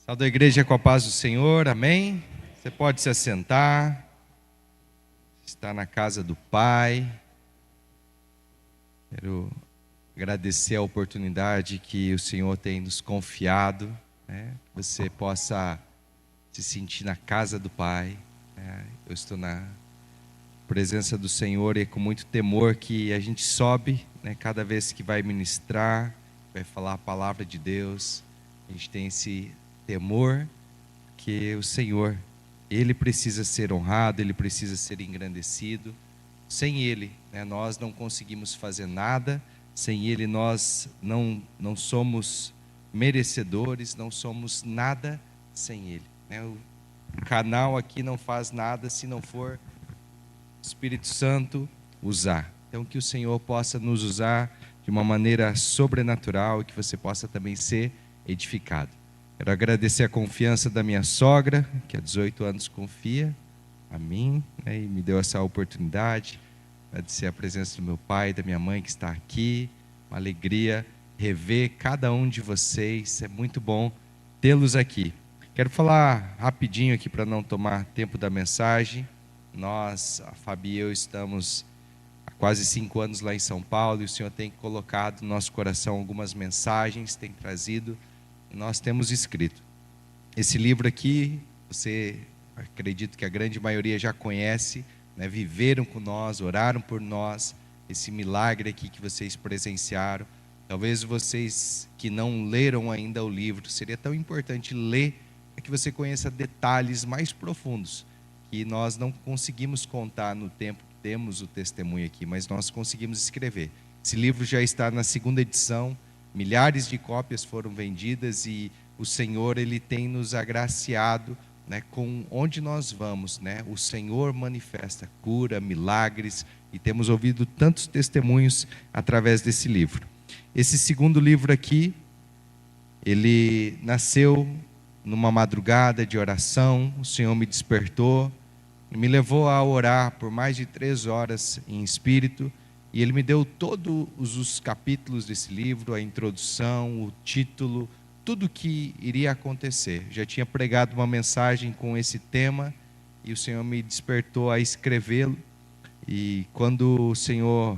Salve a igreja com a paz do Senhor, amém? Você pode se assentar, está na casa do Pai. Quero agradecer a oportunidade que o Senhor tem nos confiado, que você possa se sentir na casa do Pai. Eu estou na presença do Senhor e é com muito temor que a gente sobe, cada vez que vai ministrar, vai falar a palavra de Deus. A gente tem esse temor que o Senhor, Ele precisa ser honrado, Ele precisa ser engrandecido. Sem Ele, nós não conseguimos fazer nada. Sem Ele nós não somos merecedores, não somos nada sem Ele. O canal aqui não faz nada se não for o Espírito Santo usar. Então que o Senhor possa nos usar de uma maneira sobrenatural e que você possa também ser edificado. Quero agradecer a confiança da minha sogra, que há 18 anos confia a mim, e me deu essa oportunidade. Agradecer a presença do meu pai e da minha mãe que está aqui. Uma alegria rever cada um de vocês. É muito bom tê-los aqui. Quero falar rapidinho aqui para não tomar tempo da mensagem. Nós, a Fabi e eu, estamos há quase 5 anos lá em São Paulo e o Senhor tem colocado no nosso coração algumas mensagens, tem trazido. Nós temos escrito. Esse livro aqui, você, acredito que a grande maioria já conhece, viveram com nós, oraram por nós, esse milagre aqui que vocês presenciaram. Talvez vocês que não leram ainda o livro, seria tão importante ler, para que você conheça detalhes mais profundos, que nós não conseguimos contar no tempo que temos o testemunho aqui, mas nós conseguimos escrever. Esse livro já está na 2ª edição, milhares de cópias foram vendidas e o Senhor, Ele tem nos agraciado, com onde nós vamos, o Senhor manifesta cura, milagres, e temos ouvido tantos testemunhos através desse livro. Esse 2º livro aqui, ele nasceu numa madrugada de oração. O Senhor me despertou e me levou a orar por mais de 3 horas em espírito. E Ele me deu todos os capítulos desse livro, a introdução, o título, tudo o que iria acontecer. Já tinha pregado uma mensagem com esse tema e o Senhor me despertou a escrevê-lo. E quando o Senhor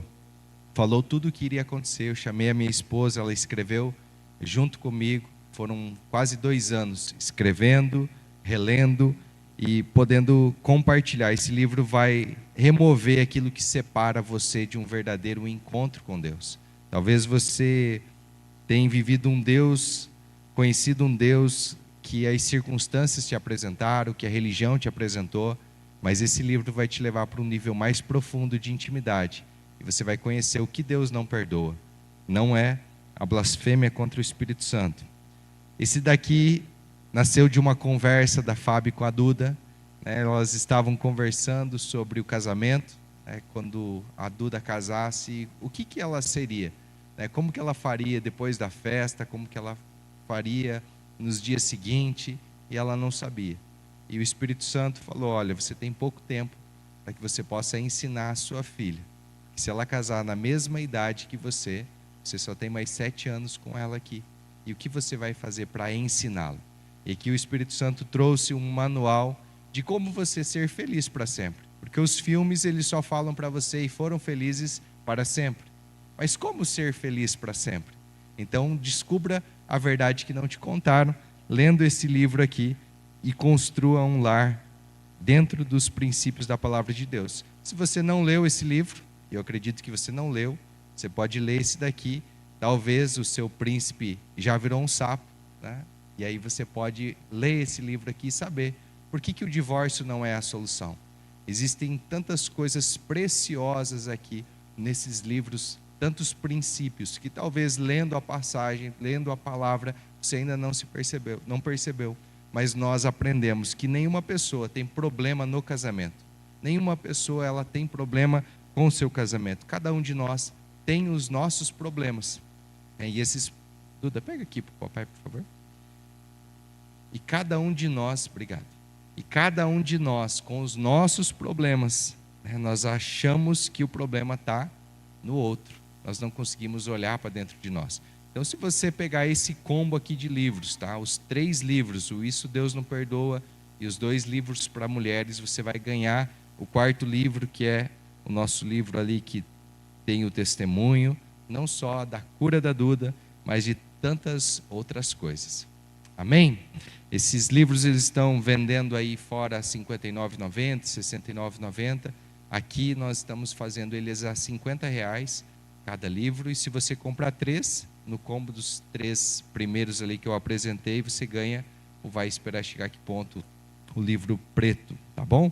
falou tudo o que iria acontecer, eu chamei a minha esposa, ela escreveu junto comigo. Foram quase 2 anos escrevendo, relendo e podendo compartilhar. Esse livro vai remover aquilo que separa você de um verdadeiro encontro com Deus. Talvez você tenha vivido um Deus, conhecido um Deus que as circunstâncias te apresentaram, que a religião te apresentou, mas esse livro vai te levar para um nível mais profundo de intimidade. E você vai conhecer o que Deus não perdoa. Não é a blasfêmia contra o Espírito Santo. Esse daqui nasceu de uma conversa da Fábio com a Duda. Elas estavam conversando sobre o casamento, quando a Duda casasse, o que ela seria, como que ela faria depois da festa, como que ela faria nos dias seguintes, e ela não sabia. E o Espírito Santo falou: olha, você tem pouco tempo para que você possa ensinar a sua filha, que se ela casar na mesma idade que você só tem mais 7 anos com ela aqui. E o que você vai fazer para ensiná-la? E aqui o Espírito Santo trouxe um manual de como você ser feliz para sempre. Porque os filmes, eles só falam para você e foram felizes para sempre. Mas como ser feliz para sempre? Então descubra a verdade que não te contaram, lendo esse livro aqui, e construa um lar dentro dos princípios da palavra de Deus. Se você não leu esse livro, eu acredito que você não leu, você pode ler esse daqui. Talvez o seu príncipe já virou um sapo, e aí você pode ler esse livro aqui e saber por que o divórcio não é a solução. Existem tantas coisas preciosas aqui nesses livros, tantos princípios, que talvez lendo a passagem, lendo a palavra, você ainda não percebeu. Mas nós aprendemos que nenhuma pessoa tem problema no casamento. Nenhuma pessoa ela tem problema com o seu casamento. Cada um de nós tem os nossos problemas. E esses... Duda, pega aqui para o papai, por favor. E cada um de nós, obrigado. E cada um de nós, com os nossos problemas, nós achamos que o problema está no outro. Nós não conseguimos olhar para dentro de nós. Então, se você pegar esse combo aqui de livros, tá? Os 3 livros, o Isso Deus Não Perdoa, e os 2 livros para mulheres, você vai ganhar o 4º livro, que é o nosso livro ali que tem o testemunho, não só da cura da Duda, mas de tantas outras coisas. Amém? Esses livros eles estão vendendo aí fora a R$ 59,90, R$ 69,90. Aqui nós estamos fazendo eles a R$ 50 cada livro, e se você comprar 3, no combo dos 3 primeiros ali que eu apresentei, você ganha o Vai Esperar Chegar a Que Ponto, o livro preto, tá bom?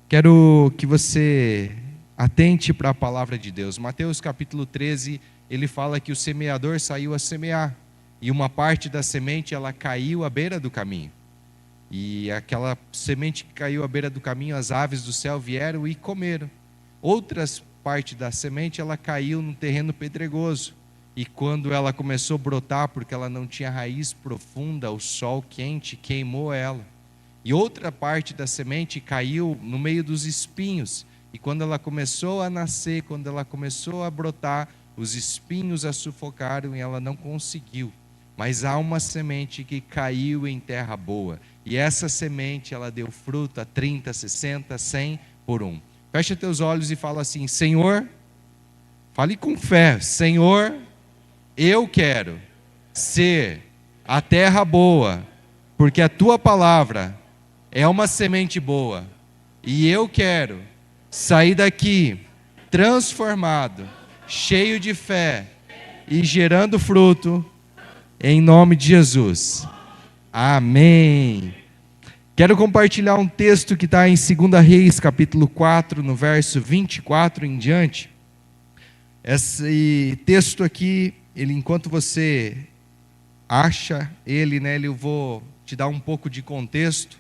Quero que você atente para a palavra de Deus. Mateus capítulo 13, ele fala que o semeador saiu a semear, e uma parte da semente ela caiu à beira do caminho. E aquela semente que caiu à beira do caminho, as aves do céu vieram e comeram. Outras parte da semente ela caiu no terreno pedregoso. E quando ela começou a brotar, porque ela não tinha raiz profunda, o sol quente queimou ela. E outra parte da semente caiu no meio dos espinhos. E quando ela começou a nascer, quando ela começou a brotar, os espinhos a sufocaram e ela não conseguiu. Mas há uma semente que caiu em terra boa. E essa semente ela deu fruto a 30, 60, 100 por 1. Fecha teus olhos e fala assim: Senhor, fale com fé, Senhor, eu quero ser a terra boa, porque a tua palavra é uma semente boa, e eu quero sair daqui transformado, cheio de fé e gerando fruto, em nome de Jesus. Amém. Quero compartilhar um texto que está em 2 Reis, capítulo 4, no verso 24 em diante. Esse texto aqui, enquanto você acha ele, eu vou te dar um pouco de contexto.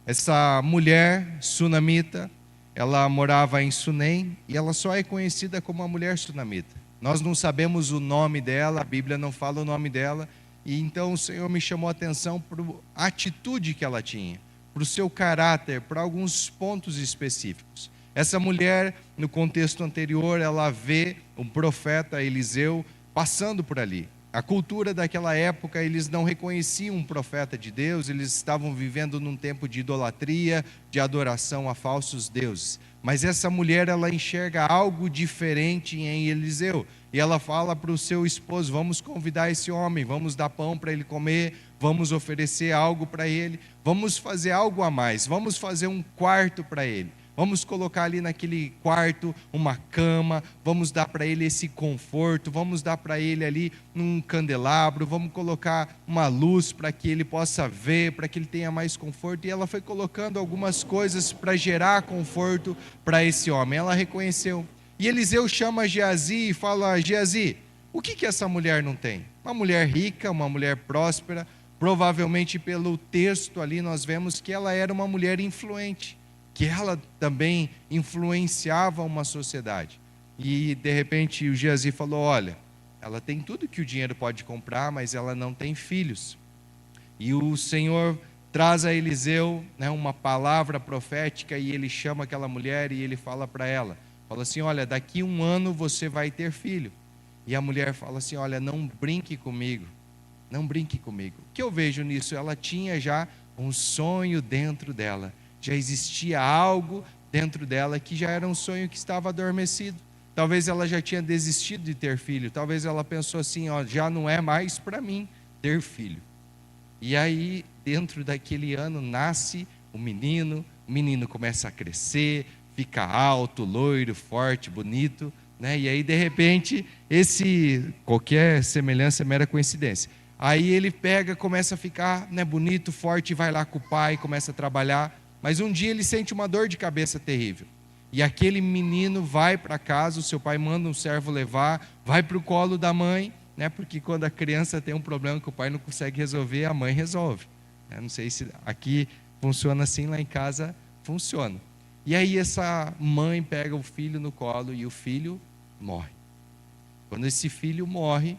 Essa mulher sunamita, ela morava em Sunem, e ela só é conhecida como a mulher sunamita. Nós não sabemos o nome dela, a Bíblia não fala o nome dela, e então o Senhor me chamou a atenção para a atitude que ela tinha, para o seu caráter, para alguns pontos específicos. Essa mulher, no contexto anterior, ela vê um profeta Eliseu passando por ali. A cultura daquela época, eles não reconheciam um profeta de Deus, eles estavam vivendo num tempo de idolatria, de adoração a falsos deuses. Mas essa mulher, ela enxerga algo diferente em Eliseu. E ela fala para o seu esposo: vamos convidar esse homem, vamos dar pão para ele comer, vamos oferecer algo para ele, vamos fazer algo a mais, vamos fazer um quarto para ele. Vamos colocar ali naquele quarto uma cama, vamos dar para ele esse conforto, vamos dar para ele ali um candelabro, vamos colocar uma luz para que ele possa ver, para que ele tenha mais conforto. E ela foi colocando algumas coisas para gerar conforto para esse homem. Ela reconheceu. E Eliseu chama Geazi e fala: Geazi, o que essa mulher não tem? Uma mulher rica, uma mulher próspera. Provavelmente pelo texto ali nós vemos que ela era uma mulher influente, que ela também influenciava uma sociedade. E de repente o Geazi falou: olha, ela tem tudo que o dinheiro pode comprar, mas ela não tem filhos. E o Senhor traz a Eliseu uma palavra profética, e ele chama aquela mulher e ele fala para ela, fala assim: olha, daqui 1 ano você vai ter filho. E a mulher fala assim: olha, não brinque comigo, não brinque comigo. O que eu vejo nisso? Ela tinha já um sonho dentro dela, já existia algo dentro dela que já era um sonho que estava adormecido. Talvez ela já tinha desistido de ter filho, talvez ela pensou assim: ó, já não é mais para mim ter filho. E aí, dentro daquele ano, nasce o menino começa a crescer, fica alto, loiro, forte, bonito, e aí de repente, qualquer semelhança é mera coincidência. Aí ele começa a ficar bonito, forte, vai lá com o pai, começa a trabalhar. Mas um dia ele sente uma dor de cabeça terrível. E aquele menino vai para casa, o seu pai manda um servo levar, vai para o colo da mãe, porque quando a criança tem um problema que o pai não consegue resolver, a mãe resolve. Não sei se aqui funciona assim, lá em casa funciona. E aí essa mãe pega o filho no colo e o filho morre. Quando esse filho morre,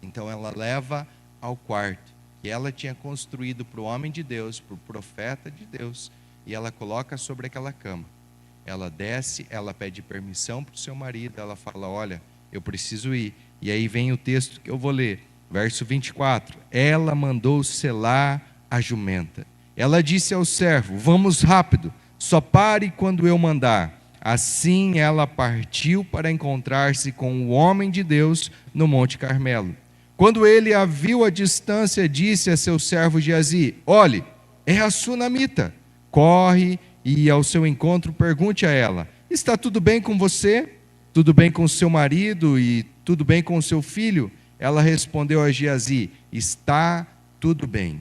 então ela leva ao quarto que ela tinha construído para o homem de Deus, para o profeta de Deus, e ela coloca sobre aquela cama. Ela desce, ela pede permissão para o seu marido, ela fala: olha, eu preciso ir, E aí vem o texto que eu vou ler, verso 24. Ela mandou selar a jumenta. Ela disse ao servo: vamos rápido, só pare quando eu mandar. Assim ela partiu para encontrar-se com o homem de Deus no Monte Carmelo. Quando ele a viu à distância, disse a seu servo Geazi: olhe, é a sunamita. Corre e ao seu encontro pergunte a ela: está tudo bem com você? Tudo bem com seu marido e tudo bem com seu filho? Ela respondeu a Geazi: está tudo bem.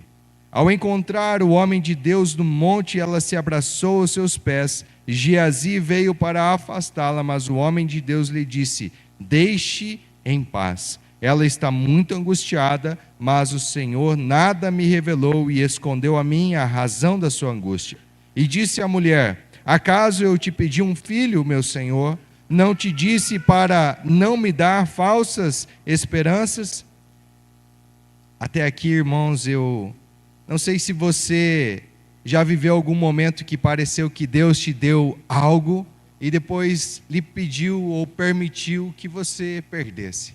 Ao encontrar o homem de Deus no monte, ela se abraçou aos seus pés. Geazi veio para afastá-la, mas o homem de Deus lhe disse: deixe em paz. Ela está muito angustiada, mas o Senhor nada me revelou e escondeu a mim a razão da sua angústia. E disse à mulher: acaso eu te pedi um filho, meu senhor? Não te disse para não me dar falsas esperanças? Até aqui, irmãos, eu não sei se você já viveu algum momento que pareceu que Deus te deu algo e depois lhe pediu ou permitiu que você perdesse.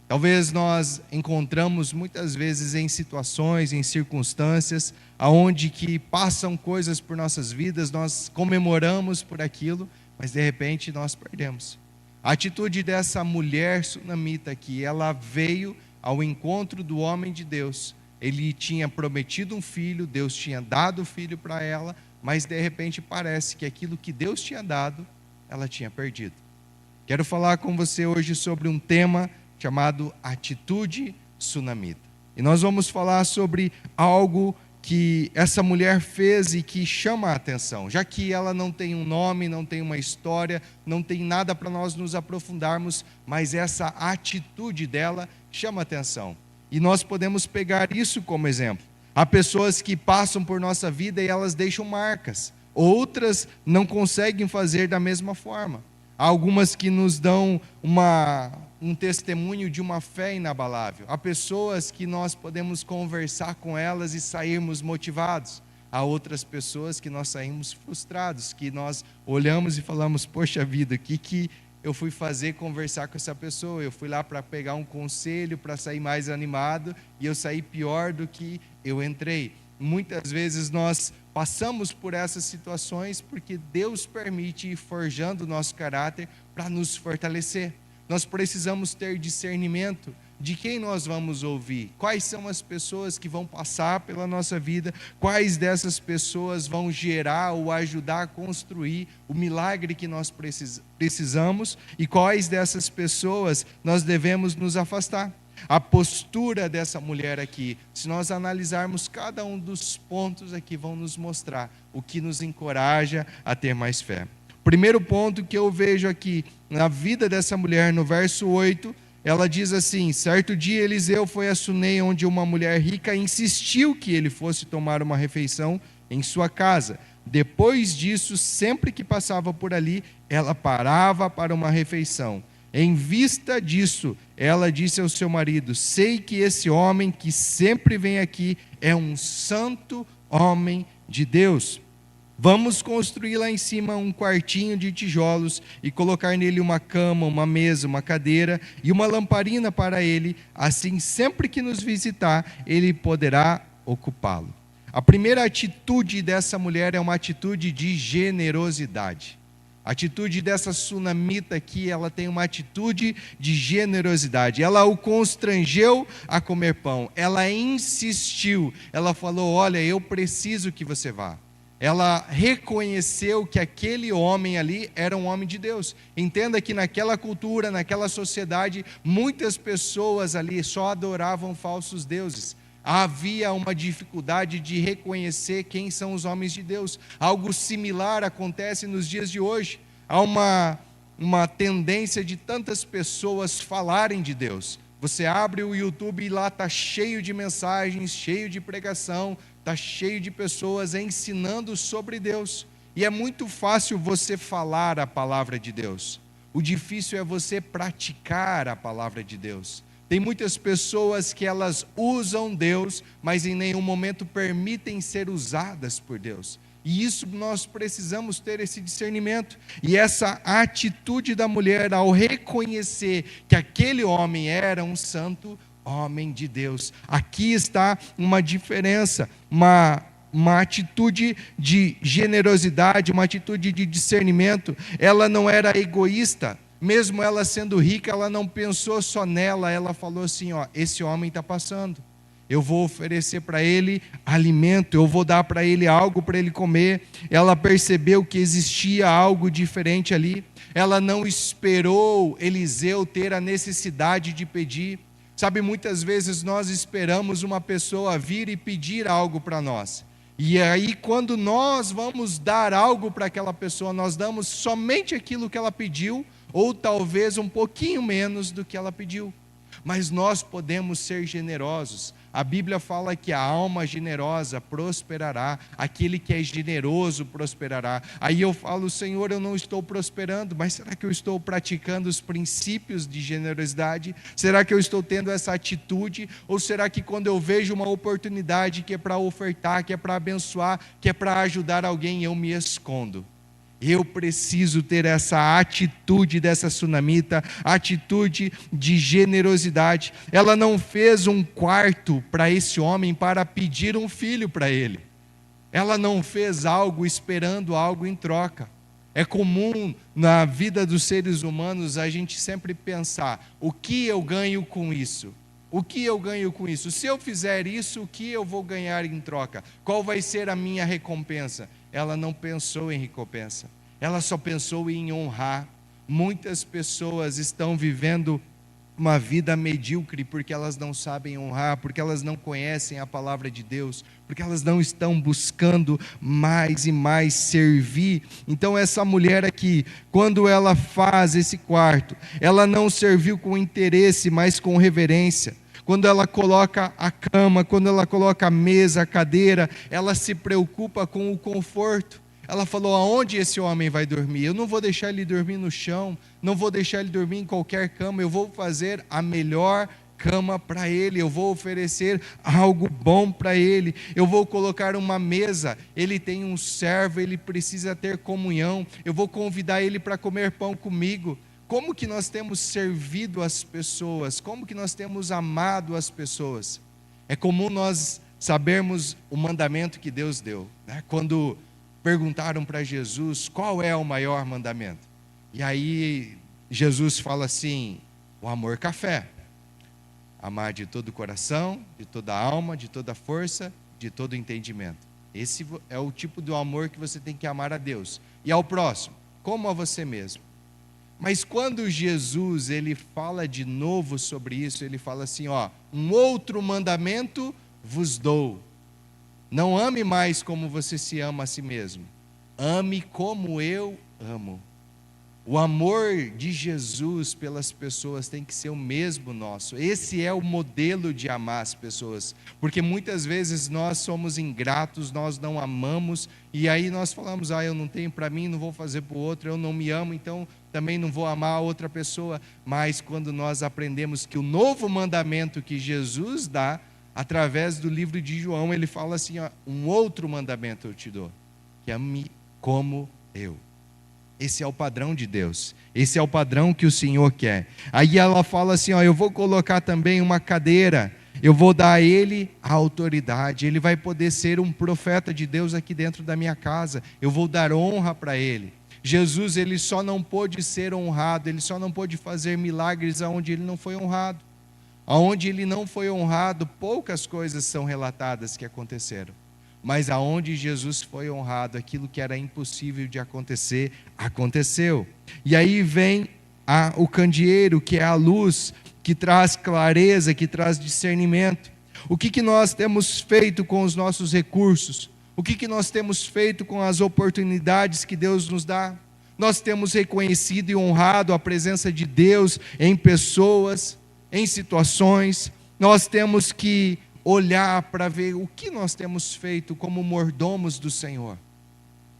Talvez nós encontramos muitas vezes em situações, em circunstâncias, aonde que passam coisas por nossas vidas, nós comemoramos por aquilo, mas de repente nós perdemos. A atitude dessa mulher sunamita aqui, ela veio ao encontro do homem de Deus. Ele tinha prometido um filho, Deus tinha dado o filho para ela, mas de repente parece que aquilo que Deus tinha dado, ela tinha perdido. Quero falar com você hoje sobre um tema chamado atitude sunamita. E nós vamos falar sobre algo que essa mulher fez e que chama a atenção, já que ela não tem um nome, não tem uma história, não tem nada para nós nos aprofundarmos, mas essa atitude dela chama a atenção. E nós podemos pegar isso como exemplo. Há pessoas que passam por nossa vida e elas deixam marcas, outras não conseguem fazer da mesma forma. Há algumas que nos dão um testemunho de uma fé inabalável. Há pessoas que nós podemos conversar com elas e sairmos motivados. Há outras pessoas que nós saímos frustrados, que nós olhamos e falamos: poxa vida, o que eu fui fazer conversar com essa pessoa? Eu fui lá para pegar um conselho, para sair mais animado, e eu saí pior do que eu entrei. Muitas vezes nós passamos por essas situações porque Deus permite ir forjando o nosso caráter para nos fortalecer. Nós precisamos ter discernimento de quem nós vamos ouvir, quais são as pessoas que vão passar pela nossa vida, quais dessas pessoas vão gerar ou ajudar a construir o milagre que nós precisamos e quais dessas pessoas nós devemos nos afastar. A postura dessa mulher aqui, se nós analisarmos cada um dos pontos aqui, vão nos mostrar o que nos encoraja a ter mais fé. Primeiro ponto que eu vejo aqui na vida dessa mulher, no verso 8, ela diz assim: certo dia Eliseu foi a Sunem, onde uma mulher rica insistiu que ele fosse tomar uma refeição em sua casa. Depois disso, sempre que passava por ali, ela parava para uma refeição. Em vista disso, ela disse ao seu marido: sei que esse homem que sempre vem aqui é um santo homem de Deus. Vamos construir lá em cima um quartinho de tijolos e colocar nele uma cama, uma mesa, uma cadeira e uma lamparina para ele. Assim, sempre que nos visitar, ele poderá ocupá-lo. A primeira atitude dessa mulher é uma atitude de generosidade. A atitude dessa sunamita aqui, ela tem uma atitude de generosidade. Ela o constrangeu a comer pão. Ela insistiu. Ela falou: olha, eu preciso que você vá. Ela reconheceu que aquele homem ali era um homem de Deus. Entenda que naquela cultura, naquela sociedade, muitas pessoas ali só adoravam falsos deuses. Havia uma dificuldade de reconhecer quem são os homens de Deus. Algo similar acontece nos dias de hoje. Há uma tendência de tantas pessoas falarem de Deus. Você abre o YouTube e lá está cheio de mensagens, cheio de pregação, está cheio de pessoas ensinando sobre Deus. E é muito fácil você falar a palavra de Deus. O difícil é você praticar a palavra de Deus. Tem muitas pessoas que elas usam Deus, mas em nenhum momento permitem ser usadas por Deus. E isso nós precisamos ter esse discernimento. E essa atitude da mulher ao reconhecer que aquele homem era um santo homem de Deus. Aqui está uma diferença, uma atitude de generosidade, uma atitude de discernimento. Ela não era egoísta, mesmo ela sendo rica, ela não pensou só nela, ela falou assim: ó, esse homem está passando, eu vou oferecer para ele alimento, eu vou dar para ele algo para ele comer. Ela percebeu que existia algo diferente ali, ela não esperou Eliseu ter a necessidade de pedir. Sabe, muitas vezes nós esperamos uma pessoa vir e pedir algo para nós, e aí quando nós vamos dar algo para aquela pessoa, nós damos somente aquilo que ela pediu, ou talvez um pouquinho menos do que ela pediu. Mas nós podemos ser generosos. A Bíblia fala que a alma generosa prosperará, aquele que é generoso prosperará. Aí eu falo: Senhor, eu não estou prosperando, mas será que eu estou praticando os princípios de generosidade? Será que eu estou tendo essa atitude? Ou será que quando eu vejo uma oportunidade que é para ofertar, que é para abençoar, que é para ajudar alguém, eu me escondo? Eu preciso ter essa atitude dessa sunamita, atitude de generosidade. Ela não fez um quarto para esse homem para pedir um filho para ele. Ela não fez algo esperando algo em troca. É comum na vida dos seres humanos a gente sempre pensar: o que eu ganho com isso? O que eu ganho com isso? Se eu fizer isso, o que eu vou ganhar em troca? Qual vai ser a minha recompensa? Ela não pensou em recompensa, ela só pensou em honrar. Muitas pessoas estão vivendo uma vida medíocre porque elas não sabem honrar, porque elas não conhecem a palavra de Deus, porque elas não estão buscando mais e mais servir. Então essa mulher aqui, quando ela faz esse quarto, ela não serviu com interesse, mas com reverência. Quando ela coloca a cama, quando ela coloca a mesa, a cadeira, ela se preocupa com o conforto. Ela falou: aonde esse homem vai dormir? Eu não vou deixar ele dormir no chão, não vou deixar ele dormir em qualquer cama, eu vou fazer a melhor cama para ele, eu vou oferecer algo bom para ele, eu vou colocar uma mesa, ele tem um servo, ele precisa ter comunhão, eu vou convidar ele para comer pão comigo. Como que nós temos servido as pessoas? Como que nós temos amado as pessoas? É comum nós sabermos o mandamento que Deus deu, né? Quando perguntaram para Jesus qual é o maior mandamento, e aí Jesus fala assim: o amor com a fé, amar de todo o coração, de toda a alma, de toda a força, de todo o entendimento. Esse é o tipo do amor que você tem que amar a Deus e ao próximo como a você mesmo. Mas quando Jesus ele fala de novo sobre isso, ele fala assim: ó, um outro mandamento vos dou. Não ame mais como você se ama a si mesmo. Ame como eu amo. O amor de Jesus pelas pessoas tem que ser o mesmo nosso. Esse é o modelo de amar as pessoas. Porque muitas vezes nós somos ingratos, nós não amamos, e aí nós falamos: eu não tenho para mim, não vou fazer para o outro, eu não me amo, então também não vou amar a outra pessoa. Mas quando nós aprendemos que o novo mandamento que Jesus dá, através do livro de João, ele fala assim: um outro mandamento eu te dou, que ame como eu. Esse é o padrão de Deus, esse é o padrão que o Senhor quer. Aí ela fala assim: eu vou colocar também uma cadeira, eu vou dar a ele a autoridade, ele vai poder ser um profeta de Deus aqui dentro da minha casa, eu vou dar honra para ele. Jesus, ele só não pôde ser honrado, ele só não pôde fazer milagres aonde ele não foi honrado. Aonde ele não foi honrado, poucas coisas são relatadas que aconteceram. Mas aonde Jesus foi honrado, aquilo que era impossível de acontecer, aconteceu. E aí vem o candeeiro, que é a luz, que traz clareza, que traz discernimento. O que nós temos feito com os nossos recursos? O que nós temos feito com as oportunidades que Deus nos dá? Nós temos reconhecido e honrado a presença de Deus em pessoas, em situações. Nós temos que olhar para ver o que nós temos feito como mordomos do Senhor.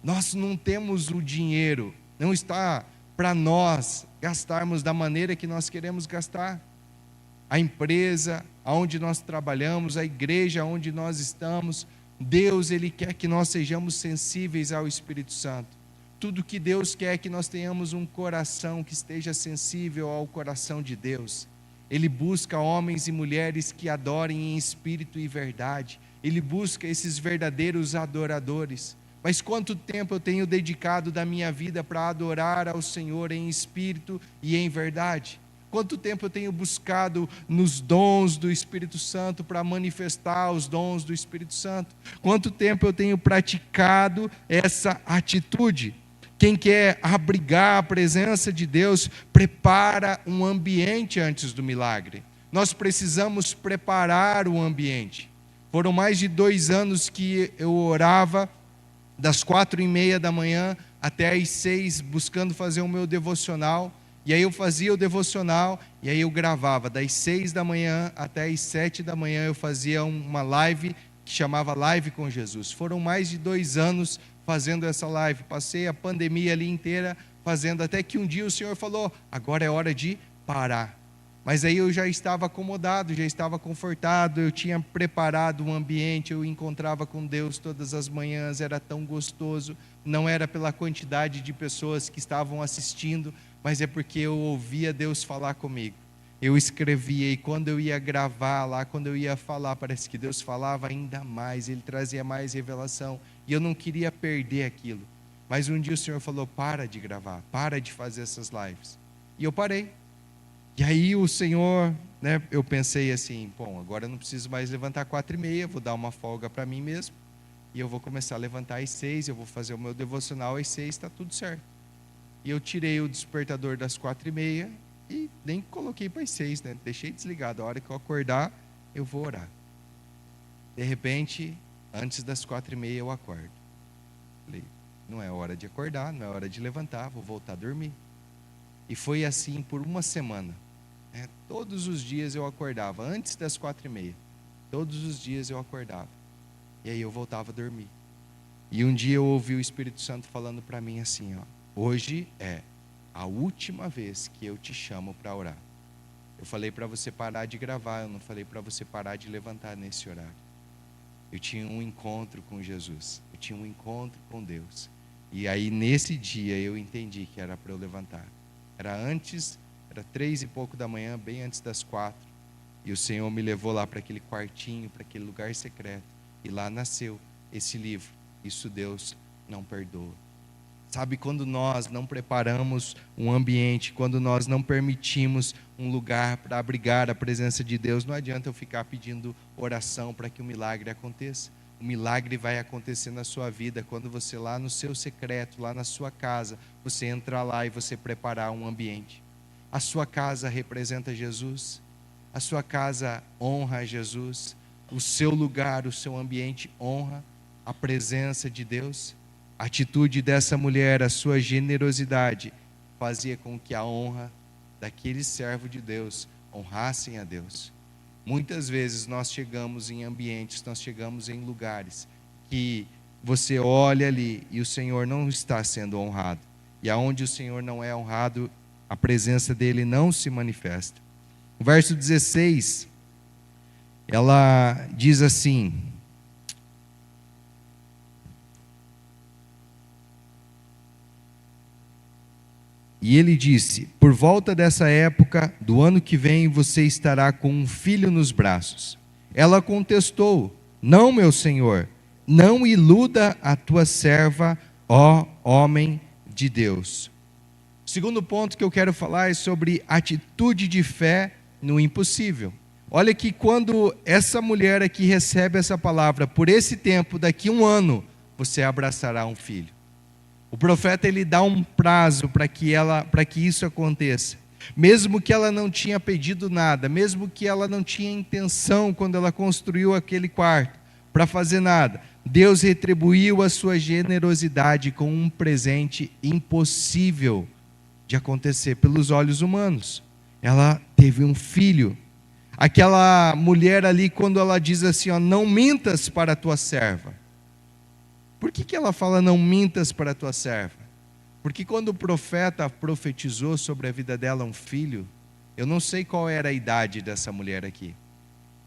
Nós não temos o dinheiro, não está para nós gastarmos da maneira que nós queremos gastar. A empresa onde nós trabalhamos, a igreja onde nós estamos, Deus, Ele quer que nós sejamos sensíveis ao Espírito Santo. Tudo que Deus quer é que nós tenhamos um coração que esteja sensível ao coração de Deus. Ele busca homens e mulheres que adorem em espírito e verdade. Ele busca esses verdadeiros adoradores. Mas quanto tempo eu tenho dedicado da minha vida para adorar ao Senhor em espírito e em verdade? Quanto tempo eu tenho buscado nos dons do Espírito Santo para manifestar os dons do Espírito Santo? Quanto tempo eu tenho praticado essa atitude? Quem quer abrigar a presença de Deus, prepara um ambiente antes do milagre. Nós precisamos preparar o ambiente. Foram mais de 2 anos que eu orava das 4:30 da manhã até às 6, buscando fazer o meu devocional. E aí eu fazia o devocional, e aí eu gravava. Das 6 da manhã até às 7 da manhã eu fazia uma live que chamava Live com Jesus. Foram mais de 2 anos fazendo essa live. Passei a pandemia ali inteira fazendo, até que um dia o Senhor falou: agora é hora de parar. Mas aí eu já estava acomodado, já estava confortado, eu tinha preparado um ambiente, eu encontrava com Deus todas as manhãs, era tão gostoso. Não era pela quantidade de pessoas que estavam assistindo, mas é porque eu ouvia Deus falar comigo. Eu escrevia, e quando eu ia gravar lá, quando eu ia falar, parece que Deus falava ainda mais, Ele trazia mais revelação, e eu não queria perder aquilo. Mas um dia o Senhor falou: para de gravar, para de fazer essas lives. E eu parei. E aí o Senhor, eu pensei assim: bom, agora eu não preciso mais levantar 4:30, vou dar uma folga para mim mesmo, e eu vou começar a levantar às 6, eu vou fazer o meu devocional às 6, está tudo certo. E eu tirei o despertador das 4:30 e nem coloquei para as 6, deixei desligado. A hora que eu acordar, eu vou orar. De repente, antes das 4:30 eu acordo. Falei: não é hora de acordar, não é hora de levantar, vou voltar a dormir. E foi assim por uma semana. Todos os dias eu acordava, antes das 4:30. Todos os dias eu acordava. E aí eu voltava a dormir. E um dia eu ouvi o Espírito Santo falando para mim assim: hoje é a última vez que eu te chamo para orar. Eu falei para você parar de gravar, eu não falei para você parar de levantar nesse horário. Eu tinha um encontro com Jesus, eu tinha um encontro com Deus. E aí nesse dia eu entendi que era para eu levantar. Era 3 e pouco da manhã, bem antes das 4. E o Senhor me levou lá para aquele quartinho, para aquele lugar secreto. E lá nasceu esse livro: Isso Deus Não Perdoa. Sabe, quando nós não preparamos um ambiente, quando nós não permitimos um lugar para abrigar a presença de Deus, não adianta eu ficar pedindo oração para que o milagre aconteça. O milagre vai acontecer na sua vida quando você, lá no seu secreto, lá na sua casa, você entrar lá e você preparar um ambiente. A sua casa representa Jesus, a sua casa honra Jesus, o seu lugar, o seu ambiente honra a presença de Deus. A atitude dessa mulher, a sua generosidade, fazia com que a honra daquele servo de Deus honrassem a Deus. Muitas vezes nós chegamos em ambientes, nós chegamos em lugares que você olha ali e o Senhor não está sendo honrado. E aonde o Senhor não é honrado, a presença dele não se manifesta. O verso 16, ela diz assim: e ele disse: por volta dessa época do ano que vem, você estará com um filho nos braços. Ela contestou: não, meu senhor, não iluda a tua serva, ó homem de Deus. O segundo ponto que eu quero falar é sobre atitude de fé no impossível. Olha que quando essa mulher aqui recebe essa palavra: por esse tempo, daqui 1 ano, você abraçará um filho. O profeta, ele dá um prazo para que isso aconteça. Mesmo que ela não tinha pedido nada, mesmo que ela não tinha intenção, quando ela construiu aquele quarto, para fazer nada, Deus retribuiu a sua generosidade com um presente impossível de acontecer pelos olhos humanos. Ela teve um filho. Aquela mulher ali, quando ela diz assim: não mintas para a tua serva. Por que ela fala não mintas para a tua serva? Porque quando o profeta profetizou sobre a vida dela um filho, eu não sei qual era a idade dessa mulher aqui,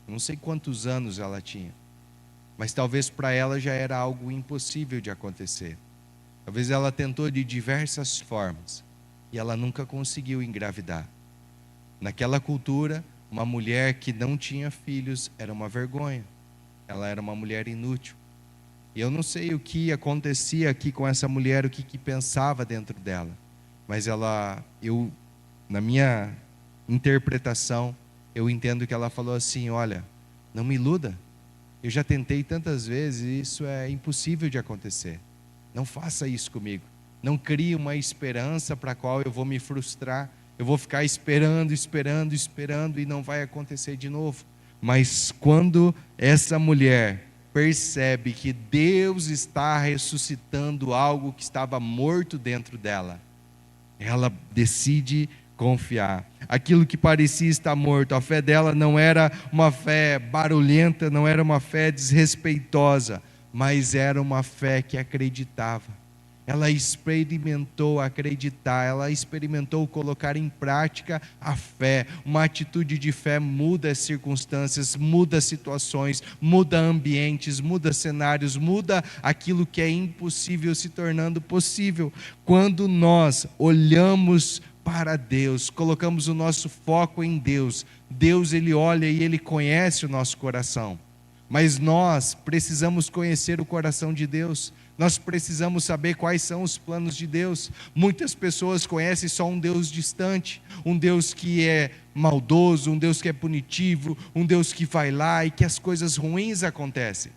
eu não sei quantos anos ela tinha, mas talvez para ela já era algo impossível de acontecer. Talvez ela tentou de diversas formas e ela nunca conseguiu engravidar. Naquela cultura, uma mulher que não tinha filhos era uma vergonha. Ela era uma mulher inútil. E eu não sei o que acontecia aqui com essa mulher, o que pensava dentro dela. Mas na minha interpretação, eu entendo que ela falou assim: olha, não me iluda. Eu já tentei tantas vezes e isso é impossível de acontecer. Não faça isso comigo. Não crie uma esperança para a qual eu vou me frustrar. Eu vou ficar esperando e não vai acontecer de novo. Mas quando essa mulher percebe que Deus está ressuscitando algo que estava morto dentro dela, ela decide confiar. Aquilo que parecia estar morto, a fé dela não era uma fé barulhenta, não era uma fé desrespeitosa, mas era uma fé que acreditava. Ela experimentou acreditar, ela experimentou colocar em prática a fé. Uma atitude de fé muda as circunstâncias, muda situações, muda ambientes, muda cenários, muda aquilo que é impossível se tornando possível. Quando nós olhamos para Deus, colocamos o nosso foco em Deus, Deus ele olha e ele conhece o nosso coração. Mas nós precisamos conhecer o coração de Deus. Nós precisamos saber quais são os planos de Deus. Muitas pessoas conhecem só um Deus distante, um Deus que é maldoso, um Deus que é punitivo, um Deus que vai lá e que as coisas ruins acontecem.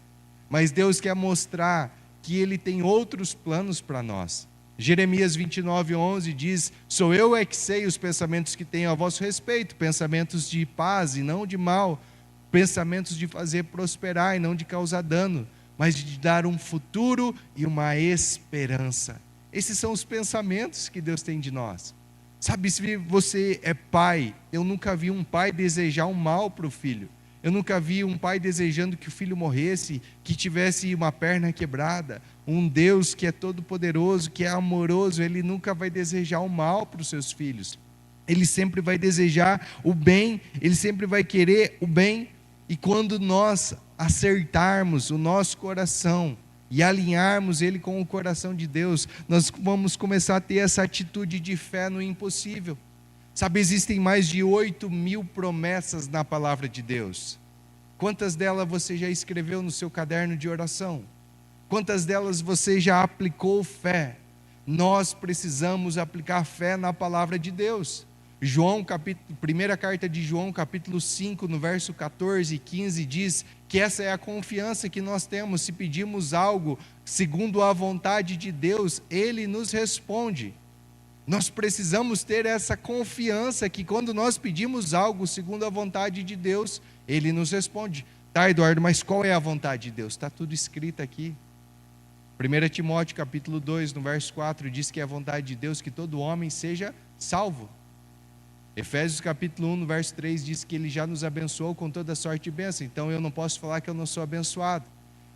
Mas Deus quer mostrar que Ele tem outros planos para nós. Jeremias 29:11 diz: sou eu é que sei os pensamentos que tenho a vosso respeito, pensamentos de paz e não de mal, pensamentos de fazer prosperar e não de causar dano, mas de dar um futuro e uma esperança. Esses são os pensamentos que Deus tem de nós. Sabe, se você é pai, eu nunca vi um pai desejar um mal para o filho. Eu nunca vi um pai desejando que o filho morresse, que tivesse uma perna quebrada. Um Deus que é todo poderoso, que é amoroso, Ele nunca vai desejar o mal para os seus filhos. Ele sempre vai desejar o bem, Ele sempre vai querer o bem. E quando nós acertarmos o nosso coração e alinharmos ele com o coração de Deus, nós vamos começar a ter essa atitude de fé no impossível. Sabe, existem mais de 8.000 promessas na palavra de Deus. Quantas delas você já escreveu no seu caderno de oração? Quantas delas você já aplicou fé? Nós precisamos aplicar fé na palavra de Deus. Primeira carta de João, capítulo 5, no verso 14 e 15, diz que essa é a confiança que nós temos. Se pedimos algo segundo a vontade de Deus, Ele nos responde. Nós precisamos ter essa confiança que quando nós pedimos algo segundo a vontade de Deus, Ele nos responde. Tá, Eduardo, mas qual é a vontade de Deus? Está tudo escrito aqui. 1 Timóteo capítulo 2, no verso 4, diz que é a vontade de Deus que todo homem seja salvo. Efésios capítulo 1, no verso 3, diz que Ele já nos abençoou com toda sorte de bênção. Então eu não posso falar que eu não sou abençoado.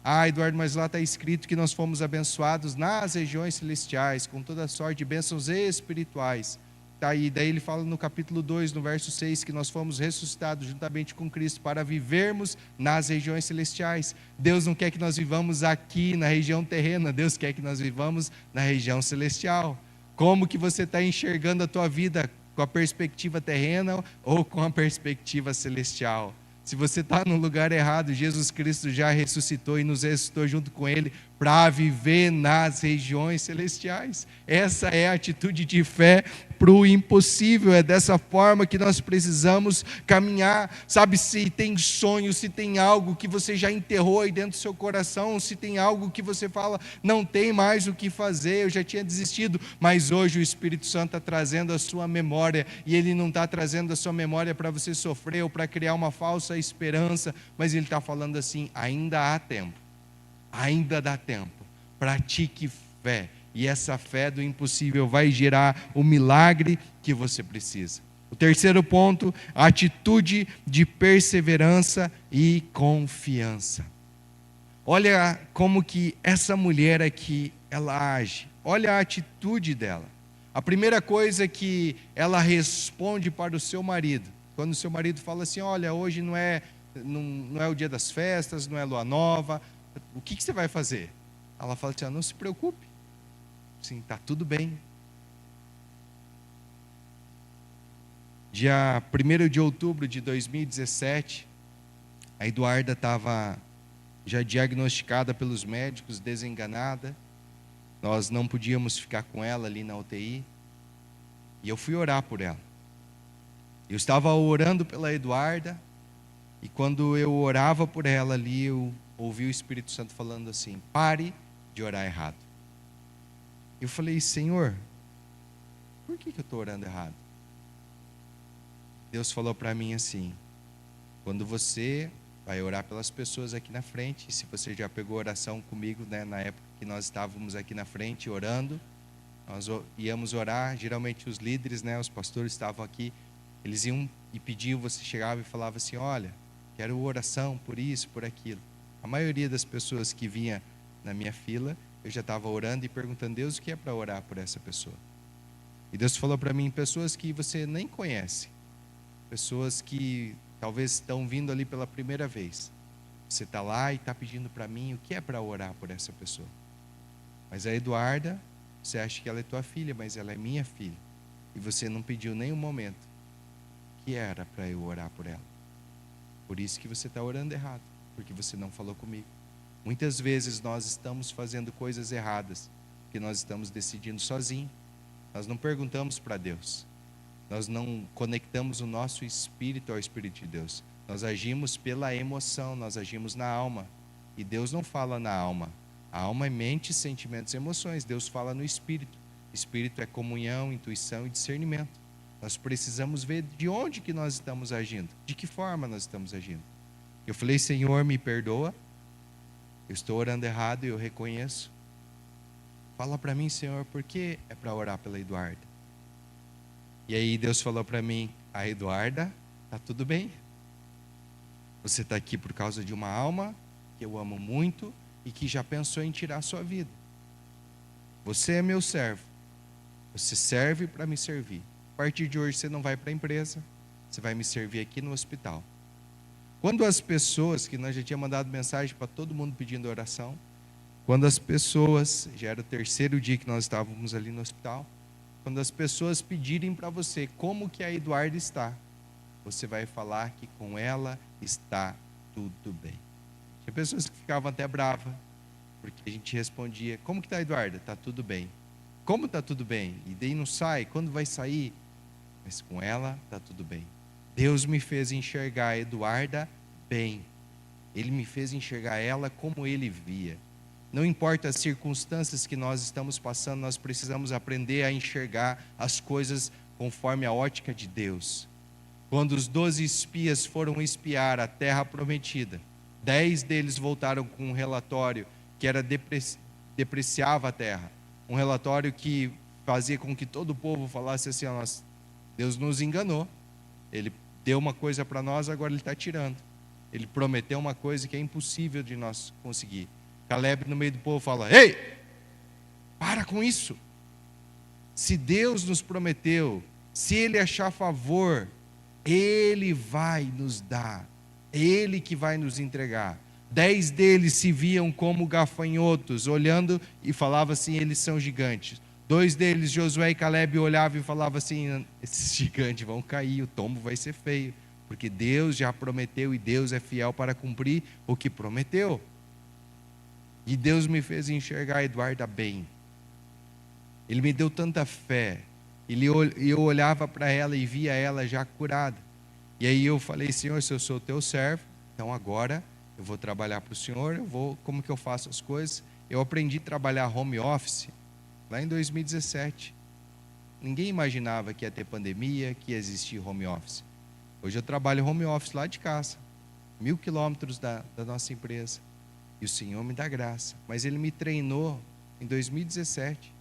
Ah, Eduardo, mas lá está escrito que nós fomos abençoados nas regiões celestiais, com toda sorte de bênçãos espirituais. Tá aí, daí ele fala no capítulo 2, no verso 6, que nós fomos ressuscitados juntamente com Cristo para vivermos nas regiões celestiais. Deus não quer que nós vivamos aqui na região terrena, Deus quer que nós vivamos na região celestial. Como que você está enxergando a tua vida? Com a perspectiva terrena ou com a perspectiva celestial? Se você está no lugar errado, Jesus Cristo já ressuscitou e nos ressuscitou junto com Ele para viver nas regiões celestiais. Essa é a atitude de fé para o impossível. É dessa forma que nós precisamos caminhar. Sabe, se tem sonho, se tem algo que você já enterrou aí dentro do seu coração, se tem algo que você fala, não tem mais o que fazer, eu já tinha desistido, mas hoje o Espírito Santo está trazendo a sua memória, e Ele não está trazendo a sua memória para você sofrer ou para criar uma falsa esperança, mas Ele está falando assim: ainda há tempo, ainda dá tempo, pratique fé, e essa fé do impossível vai gerar o milagre que você precisa. O terceiro ponto, a atitude de perseverança e confiança. Olha como que essa mulher aqui, ela age, olha a atitude dela. A primeira coisa que ela responde para o seu marido, quando o seu marido fala assim: olha, hoje não é não é o dia das festas, não é lua nova, o que você vai fazer? Ela fala assim, não se preocupe, sim, está tudo bem. Dia 1º de outubro de 2017, a Eduarda estava já diagnosticada pelos médicos, desenganada. Nós não podíamos ficar com ela ali na UTI. E eu fui orar por ela. Eu estava orando pela Eduarda, e quando eu orava por ela ali, eu ouvi o Espírito Santo falando assim, pare de orar errado. Eu falei, Senhor, por que eu estou orando errado? Deus falou para mim assim, quando você vai orar pelas pessoas aqui na frente, e se você já pegou oração comigo, né, na época que nós estávamos aqui na frente orando, nós íamos orar, geralmente os líderes, né, os pastores estavam aqui, eles iam e pediam, você chegava e falava assim, olha, quero oração por isso, por aquilo. A maioria das pessoas que vinha na minha fila, eu já estava orando e perguntando, Deus, o que é para orar por essa pessoa? E Deus falou para mim, pessoas que você nem conhece, pessoas que talvez estão vindo ali pela primeira vez. Você está lá e está pedindo para mim, o que é para orar por essa pessoa? Mas a Eduarda, você acha que ela é tua filha, mas ela é minha filha. E você não pediu nenhum momento que era para eu orar por ela. Por isso que você está orando errado, porque você não falou comigo. Muitas vezes nós estamos fazendo coisas erradas, porque nós estamos decidindo sozinhos. Nós não perguntamos para Deus. Nós não conectamos o nosso espírito ao Espírito de Deus. Nós agimos pela emoção, nós agimos na alma. E Deus não fala na alma. A alma é mente, sentimentos e emoções. Deus fala no espírito. Espírito é comunhão, intuição e discernimento. Nós precisamos ver de onde que nós estamos agindo, de que forma nós estamos agindo. Eu falei, Senhor, me perdoa, eu estou orando errado e eu reconheço. Fala para mim, Senhor, por que é para orar pela Eduarda? E aí Deus falou para mim, a Eduarda, está tudo bem. Você está aqui por causa de uma alma que eu amo muito e que já pensou em tirar a sua vida. Você é meu servo, você serve para me servir. A partir de hoje você não vai para a empresa, você vai me servir aqui no hospital. Quando as pessoas, que nós já tínhamos mandado mensagem para todo mundo pedindo oração, quando as pessoas, já era o 3º dia que nós estávamos ali no hospital, quando as pessoas pedirem para você como que a Eduarda está, você vai falar que com ela está tudo bem. Tinha pessoas que ficavam até bravas, porque a gente respondia, como que está a Eduarda? Está tudo bem. Como está tudo bem? E daí não sai, quando vai sair? Mas com ela está tudo bem. Deus me fez enxergar a Eduarda bem. Ele me fez enxergar ela como Ele via. Não importa as circunstâncias que nós estamos passando, nós precisamos aprender a enxergar as coisas conforme a ótica de Deus. Quando os 12 espias foram espiar a terra prometida, 10 deles voltaram com um relatório que era depreciava a terra. Um relatório que fazia com que todo o povo falasse assim, Deus nos enganou, Ele deu uma coisa para nós, agora Ele está tirando. Ele prometeu uma coisa que é impossível de nós conseguir. Caleb no meio do povo fala, ei, para com isso. Se Deus nos prometeu, se Ele achar favor, Ele vai nos dar, Ele que vai nos entregar. 10 deles se viam como gafanhotos, olhando e falavam assim, eles são gigantes. 2 deles, Josué e Caleb, olhavam e falavam assim, esses gigantes vão cair, o tombo vai ser feio, porque Deus já prometeu e Deus é fiel para cumprir o que prometeu. E Deus me fez enxergar a Eduarda bem. Ele me deu tanta fé. E eu olhava para ela e via ela já curada. E aí eu falei, Senhor, se eu sou teu servo, então agora eu vou trabalhar para o Senhor, como que eu faço as coisas? Eu aprendi a trabalhar home office lá em 2017. Ninguém imaginava que ia ter pandemia, que ia existir home office. Hoje eu trabalho home office lá de casa, 1000 quilômetros da nossa empresa. E o Senhor me dá graça. Mas Ele me treinou em 2017.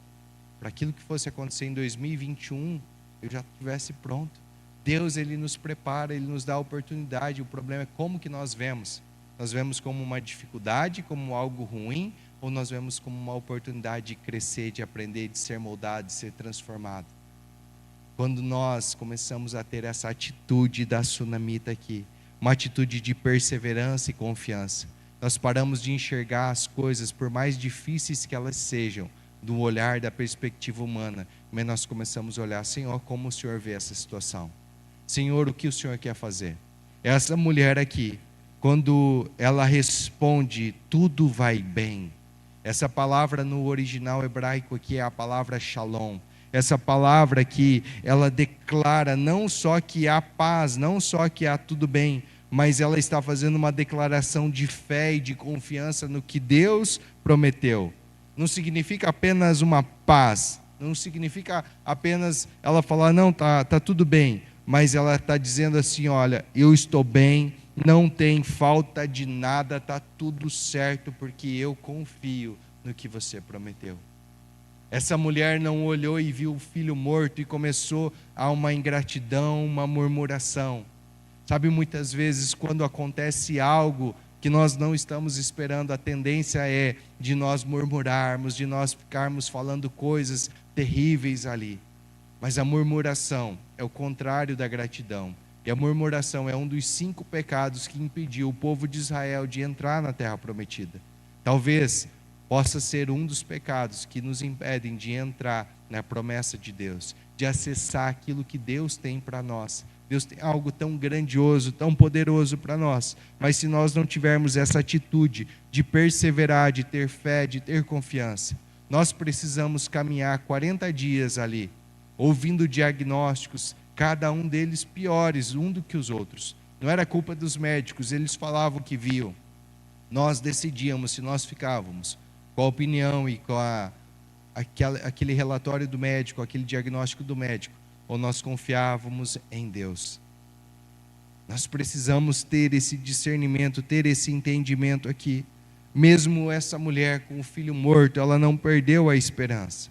Para aquilo que fosse acontecer em 2021, eu já estivesse pronto. Deus, Ele nos prepara, Ele nos dá a oportunidade. O problema é como que nós vemos. Nós vemos como uma dificuldade, como algo ruim, ou nós vemos como uma oportunidade de crescer, de aprender, de ser moldado, de ser transformado. Quando nós começamos a ter essa atitude da sunamita aqui, uma atitude de perseverança e confiança. Nós paramos de enxergar as coisas, por mais difíceis que elas sejam, do olhar da perspectiva humana, mas nós começamos a olhar: Senhor, como o Senhor vê essa situação? Senhor, o que o Senhor quer fazer? Essa mulher aqui, quando ela responde, tudo vai bem. Essa palavra no original hebraico aqui é a palavra shalom. Essa palavra que ela declara não só que há paz, não só que há tudo bem, mas ela está fazendo uma declaração de fé e de confiança no que Deus prometeu. Não significa apenas uma paz, não significa apenas ela falar, não, tá tudo bem, mas ela está dizendo assim: olha, eu estou bem, não tem falta de nada, está tudo certo, porque eu confio no que você prometeu. Essa mulher não olhou e viu o filho morto e começou a uma ingratidão, uma murmuração. Sabe, muitas vezes quando acontece algo que nós não estamos esperando, a tendência é de nós murmurarmos, de nós ficarmos falando coisas terríveis ali. Mas a murmuração é o contrário da gratidão. E a murmuração é um dos 5 pecados que impediu o povo de Israel de entrar na terra prometida. Talvez possa ser um dos pecados que nos impedem de entrar na promessa de Deus, de acessar aquilo que Deus tem para nós. Deus tem algo tão grandioso, tão poderoso para nós, mas se nós não tivermos essa atitude de perseverar, de ter fé, de ter confiança, nós precisamos caminhar 40 dias ali, ouvindo diagnósticos, cada um deles piores um do que os outros. Não era culpa dos médicos, eles falavam o que viam. Nós decidíamos se nós ficávamos com a opinião e com aquele relatório do médico, aquele diagnóstico do médico, ou nós confiávamos em Deus. Nós precisamos ter esse discernimento, ter esse entendimento aqui. Mesmo essa mulher com o filho morto, ela não perdeu a esperança.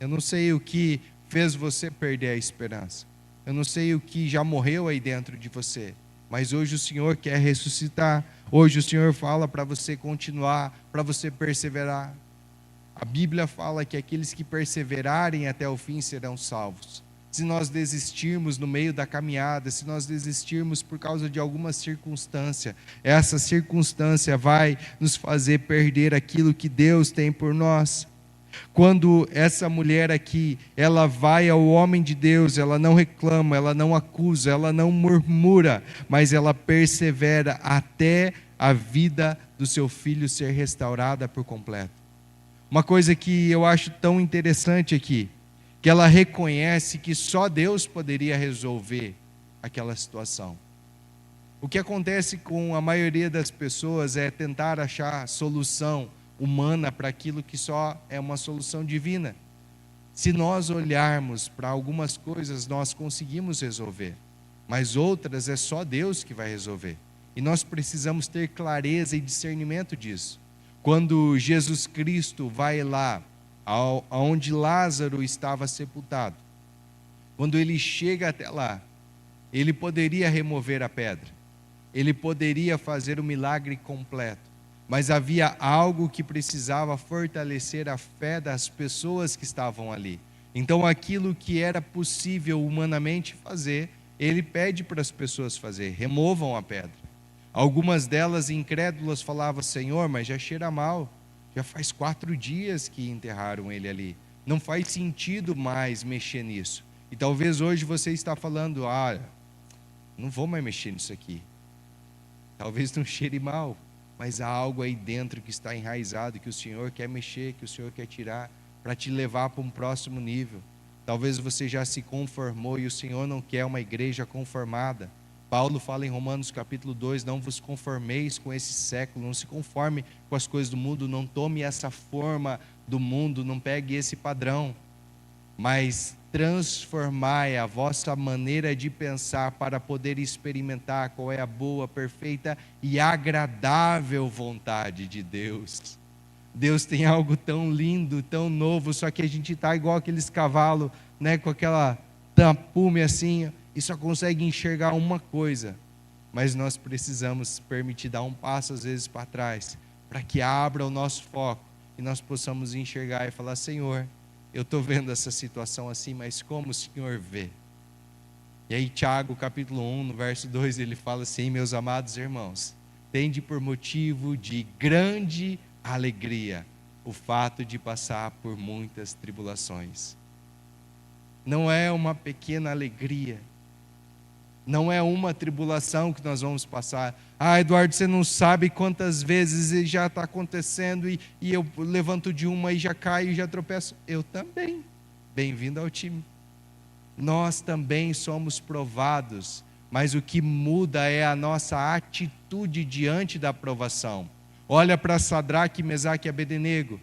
Eu não sei o que fez você perder a esperança. Eu não sei o que já morreu aí dentro de você. Mas hoje o Senhor quer ressuscitar. Hoje o Senhor fala para você continuar, para você perseverar. A Bíblia fala que aqueles que perseverarem até o fim serão salvos. Se nós desistirmos no meio da caminhada, se nós desistirmos por causa de alguma circunstância, essa circunstância vai nos fazer perder aquilo que Deus tem por nós. Quando essa mulher aqui, ela vai ao homem de Deus, ela não reclama, ela não acusa, ela não murmura, mas ela persevera até a vida do seu filho ser restaurada por completo. Uma coisa que eu acho tão interessante aqui, que ela reconhece que só Deus poderia resolver aquela situação. O que acontece com a maioria das pessoas é tentar achar solução humana para aquilo que só é uma solução divina. Se nós olharmos para algumas coisas, nós conseguimos resolver, mas outras é só Deus que vai resolver. E nós precisamos ter clareza e discernimento disso. Quando Jesus Cristo vai lá, aonde Lázaro estava sepultado, quando ele chega até lá, ele poderia remover a pedra, ele poderia fazer o milagre completo, mas havia algo que precisava fortalecer a fé das pessoas que estavam ali. Então aquilo que era possível humanamente fazer, ele pede para as pessoas fazer: removam a pedra. Algumas delas incrédulas falavam: Senhor, mas já cheira mal, já faz 4 dias que enterraram ele ali, não faz sentido mais mexer nisso. E talvez hoje você está falando: não vou mais mexer nisso aqui, talvez não cheire mal, mas há algo aí dentro que está enraizado, que o Senhor quer mexer, que o Senhor quer tirar, para te levar para um próximo nível. Talvez você já se conformou e o Senhor não quer uma igreja conformada. Paulo fala em Romanos capítulo 2, não vos conformeis com esse século, não se conforme com as coisas do mundo, não tome essa forma do mundo, não pegue esse padrão, mas transformai a vossa maneira de pensar para poder experimentar qual é a boa, perfeita e agradável vontade de Deus. Deus tem algo tão lindo, tão novo, só que a gente está igual aqueles cavalos, né, com aquela tapume assim, e só consegue enxergar uma coisa, mas nós precisamos permitir dar um passo às vezes para trás, para que abra o nosso foco e nós possamos enxergar e falar: Senhor, eu estou vendo essa situação assim, mas como o Senhor vê? E aí Tiago capítulo 1, no verso 2, ele fala assim: meus amados irmãos, tende por motivo de grande alegria o fato de passar por muitas tribulações. Não é uma pequena alegria, não é uma tribulação que nós vamos passar. Eduardo, você não sabe quantas vezes já está acontecendo e eu levanto de uma e já caio e já tropeço. Eu também. Bem-vindo ao time. Nós também somos provados, mas o que muda é a nossa atitude diante da provação. Olha para Sadraque, Mesaque e Abednego.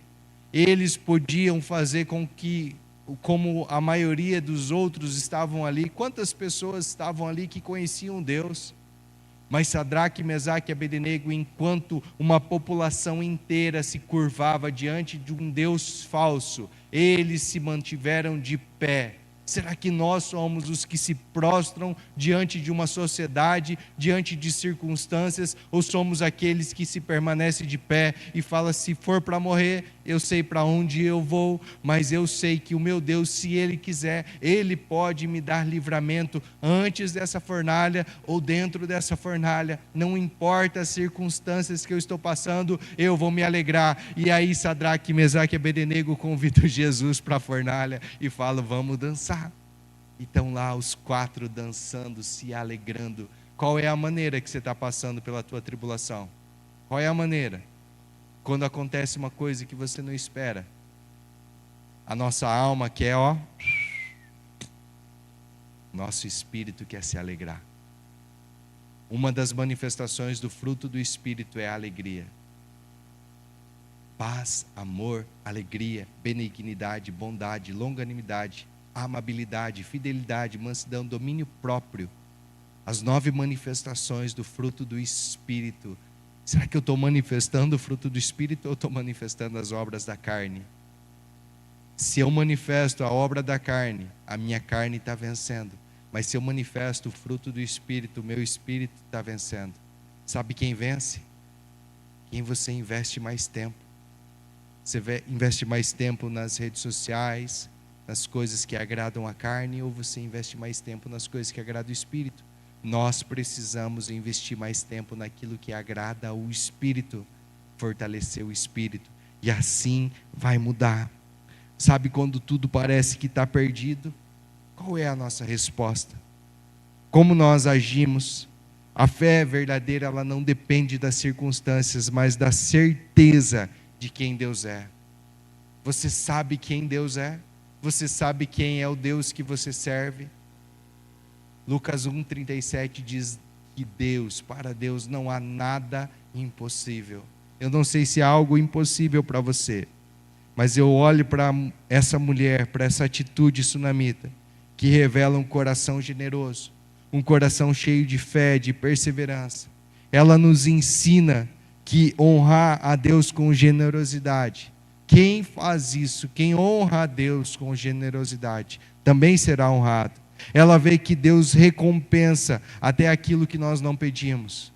Eles podiam fazer com que, como a maioria dos outros estavam ali, quantas pessoas estavam ali que conheciam Deus? Mas Sadraque, Mesaque e Abednego, enquanto uma população inteira se curvava diante de um Deus falso, eles se mantiveram de pé. Será que nós somos os que se prostram diante de uma sociedade, diante de circunstâncias, ou somos aqueles que se permanecem de pé e falam: se for para morrer, eu sei para onde eu vou, mas eu sei que o meu Deus, se Ele quiser, Ele pode me dar livramento antes dessa fornalha ou dentro dessa fornalha, não importa as circunstâncias que eu estou passando, eu vou me alegrar. E aí Sadraque, Mesaque e Abednego convidam Jesus para a fornalha e falam: vamos dançar. E estão lá os 4 dançando, se alegrando. Qual é a maneira que você está passando pela tua tribulação? Qual é a maneira? Quando acontece uma coisa que você não espera, a nossa alma quer, nosso espírito quer se alegrar. Uma das manifestações do fruto do Espírito é a alegria. Paz, amor, alegria, benignidade, bondade, longanimidade, amabilidade, fidelidade, mansidão, domínio próprio. As 9 manifestações do fruto do Espírito. Será que eu estou manifestando o fruto do Espírito ou estou manifestando as obras da carne? Se eu manifesto a obra da carne, a minha carne está vencendo. Mas se eu manifesto o fruto do Espírito, o meu espírito está vencendo. Sabe quem vence? Quem você investe mais tempo. Você investe mais tempo nas redes sociais, nas coisas que agradam a carne, ou você investe mais tempo nas coisas que agradam o Espírito? Nós precisamos investir mais tempo naquilo que agrada ao Espírito, fortalecer o Espírito, e assim vai mudar. Sabe quando tudo parece que está perdido? Qual é a nossa resposta? Como nós agimos? A fé verdadeira, ela não depende das circunstâncias, mas da certeza de quem Deus é. Você sabe quem Deus é? Você sabe quem é o Deus que você serve? Lucas 1,37 diz que para Deus não há nada impossível. Eu não sei se há algo impossível para você, mas eu olho para essa mulher, para essa atitude sunamita, que revela um coração generoso, um coração cheio de fé, de perseverança. Ela nos ensina que honrar a Deus com generosidade. Quem faz isso, quem honra a Deus com generosidade, também será honrado. Ela vê que Deus recompensa até aquilo que nós não pedimos.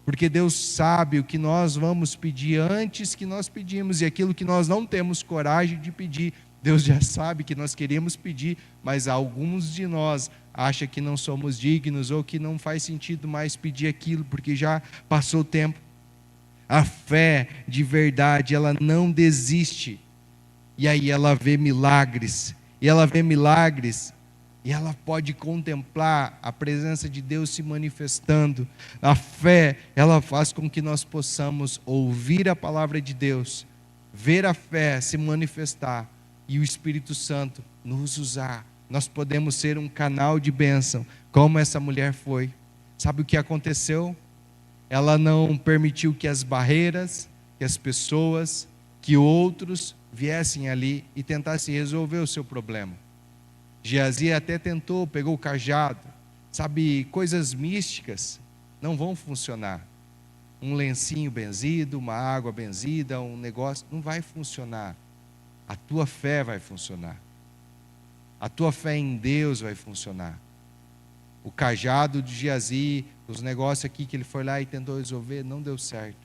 Porque Deus sabe o que nós vamos pedir antes que nós pedimos, e aquilo que nós não temos coragem de pedir, Deus já sabe que nós queremos pedir, mas alguns de nós acham que não somos dignos, ou que não faz sentido mais pedir aquilo, porque já passou o tempo. A fé de verdade, ela não desiste. E aí ela vê milagres. E ela pode contemplar a presença de Deus se manifestando. A fé, ela faz com que nós possamos ouvir a palavra de Deus, ver a fé se manifestar e o Espírito Santo nos usar. Nós podemos ser um canal de bênção, como essa mulher foi. Sabe o que aconteceu? Ela não permitiu que as barreiras, que as pessoas, que outros viessem ali e tentassem resolver o seu problema. Geazi até tentou, pegou o cajado. Sabe, coisas místicas não vão funcionar. Um lencinho benzido, uma água benzida, um negócio, não vai funcionar. A tua fé vai funcionar. A tua fé em Deus vai funcionar. O cajado de Geazi, os negócios aqui que ele foi lá e tentou resolver, não deu certo.